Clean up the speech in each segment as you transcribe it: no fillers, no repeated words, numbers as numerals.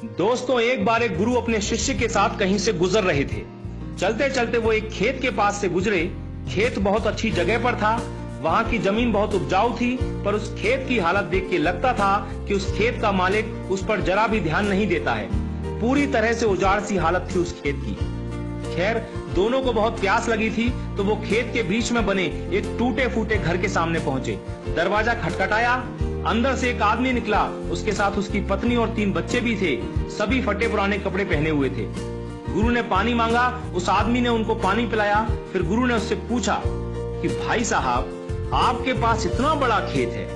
दोस्तों, एक बार एक गुरु अपने शिष्य के साथ कहीं से गुजर रहे थे। चलते चलते वो एक खेत के पास से गुजरे। खेत बहुत अच्छी जगह पर था। वहां की जमीन बहुत उपजाऊ थी, पर उस खेत की हालत देख के लगता था कि उस खेत का मालिक उस पर जरा भी ध्यान नहीं देता है। पूरी तरह से उजाड़ सी हालत थी उस खेत की। खैर, दोनों को बहुत प्यास लगी थी, तो वो खेत के बीच में बने एक टूटे फूटे घर के सामने पहुंचे। दरवाजा खटखटाया। अंदर से एक आदमी निकला। उसके साथ उसकी पत्नी और 3 बच्चे भी थे। सभी फटे पुराने कपड़े पहने हुए थे। गुरु ने पानी मांगा। उस आदमी ने उनको पानी पिलाया। फिर गुरु ने उससे पूछा कि भाई साहब, आपके पास इतना बड़ा खेत है,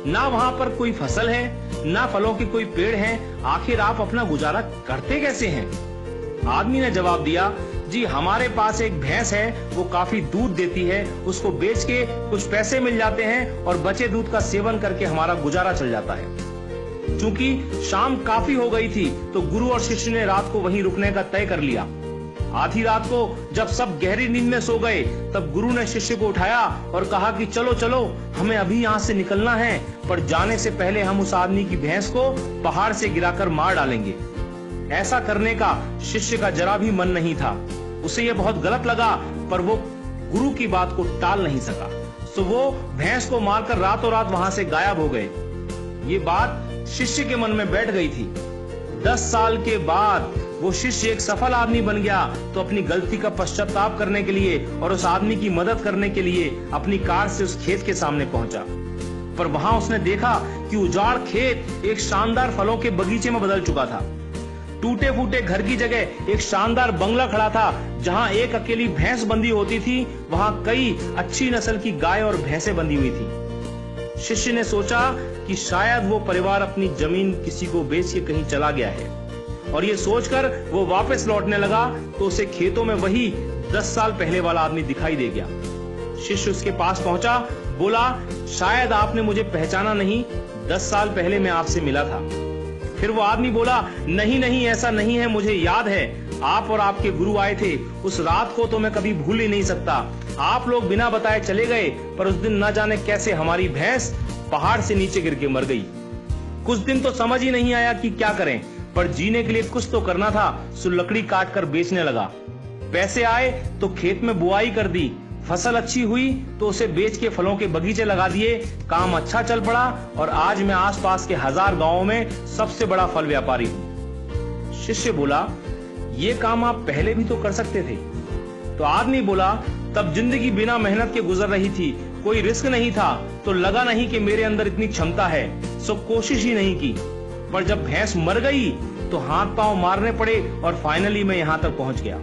ना वहां पर कोई फसल है, ना फलों के कोई पेड़ हैं, आखिर आप अपना गुजारा करते कैसे हैं? आदमी ने जवाब दिया, जी हमारे पास एक भैंस है, वो काफी दूध देती है, उसको बेच के कुछ पैसे मिल जाते हैं और बचे दूध का सेवन करके हमारा गुजारा चल जाता है। चूंकि शाम काफी हो गई थी, तो गुरु और शिष्य ने रात को वहीं रुकने का तय कर लिया। आधी रात को जब सब गहरी नींद में सो गए, तब गुरु ने शिष्य को उठाया और कहा कि चलो चलो, हमें अभी यहाँ से निकलना है, पर जाने से पहले हम उस आदमी की भैंस को पहाड़ से गिराकर मार डालेंगे। ऐसा करने का शिष्य का जरा भी मन नहीं था। उसे यह बहुत गलत लगा, पर वो गुरु की बात को टाल नहीं सका। सो वो भैंस को मारकर रातों रात वहां से गायब हो गए। ये बात शिष्य के मन में बैठ गई थी। 10 साल के बाद वो शिष्य एक सफल आदमी बन गया, तो अपनी गलती का पश्चाताप करने के लिए और उस आदमी की मदद करने के लिए अपनी कार से उस खेत के सामने पहुंचा। पर वहां उसने देखा कि उजाड़ खेत एक शानदार फलों के बगीचे में बदल चुका था। टूटे फूटे घर की जगह एक शानदार बंगला खड़ा था। जहां एक अकेली भैंस बंधी होती थी, वहां कई अच्छी नस्ल की गाय और भैंसें बंधी हुई थी। शिष्य ने सोचा कि शायद वो परिवार अपनी जमीन किसी को बेच के कहीं चला गया है, और ये सोचकर वो वापस लौटने लगा, तो उसे खेतों में वही 10 साल पहले वाला आदमी दिखाई दे गया। शिष्य उसके पास पहुंचा, बोला, शायद आपने मुझे पहचाना नहीं, 10 साल पहले मैं आपसे मिला था। फिर वो आदमी बोला, नहीं नहीं, ऐसा नहीं है, मुझे याद है, आप और आपके गुरु आए थे। उस रात को तो मैं कभी भूल ही नहीं सकता। आप लोग बिना बताए चले गए, पर उस दिन न जाने कैसे हमारी भैंस पहाड़ से नीचे गिर के मर गई। कुछ दिन तो समझ ही नहीं आया कि क्या करें, पर जीने के लिए कुछ तो करना था, सो लकड़ी काट कर बेचने लगा। पैसे आए तो खेत में बुआई कर दी। फसल अच्छी हुई तो उसे बेच के फलों के बगीचे लगा दिए। काम अच्छा चल पड़ा और आज मैं आसपास के 1000 गांवों में सबसे बड़ा फल व्यापारी हूं। शिष्य बोला, ये काम आप पहले भी तो कर सकते थे। तो आदमी बोला, तब जिंदगी बिना मेहनत के गुजर रही थी, कोई रिस्क नहीं था, तो लगा नहीं कि मेरे अंदर इतनी क्षमता है, सो कोशिश ही नहीं की। पर जब भैंस मर गई तो हाथ पांव मारने पड़े और फाइनली मैं यहां तक पहुंच गया।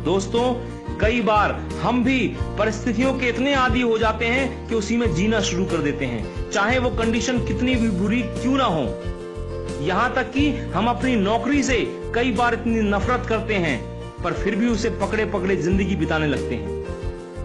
दोस्तों, कई बार हम भी परिस्थितियों के इतने आदी हो जाते हैं कि उसी में जीना शुरू कर देते हैं, चाहे वो कंडीशन कितनी भी बुरी क्यों ना हो। यहाँ तक कि हम अपनी नौकरी से कई बार इतनी नफरत करते हैं, पर फिर भी उसे पकड़े पकड़े जिंदगी बिताने लगते हैं।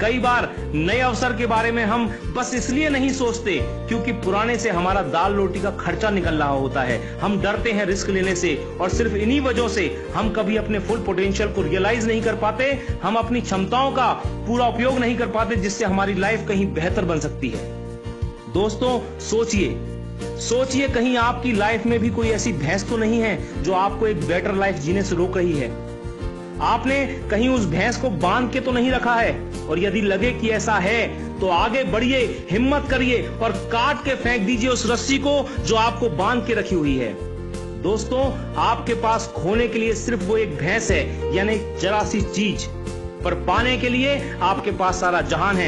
कई बार नए अवसर के बारे में हम बस इसलिए नहीं सोचते क्योंकि पुराने से हमारा दाल रोटी का खर्चा निकल रहा होता है। हम डरते हैं रिस्क लेने से, और सिर्फ इन्हीं वजहों से हम कभी अपने फुल पोटेंशियल को रियलाइज नहीं कर पाते। हम अपनी क्षमताओं का पूरा उपयोग नहीं कर पाते, जिससे हमारी लाइफ कहीं बेहतर बन सकती है। दोस्तों, सोचिए कहीं आपकी लाइफ में भी कोई ऐसी भैंस तो नहीं है जो आपको एक बेटर लाइफ जीने से रोक रही है। आपने कहीं उस भैंस को बांध के तो नहीं रखा है, और यदि लगे कि ऐसा है तो आगे बढ़िए, हिम्मत करिए और काट के फेंक दीजिए उस रस्सी को जो आपको बांध के रखी हुई है। दोस्तों, आपके पास खोने के लिए सिर्फ वो एक भैंस है, यानी जरा सी चीज, पर पाने के लिए आपके पास सारा जहान है।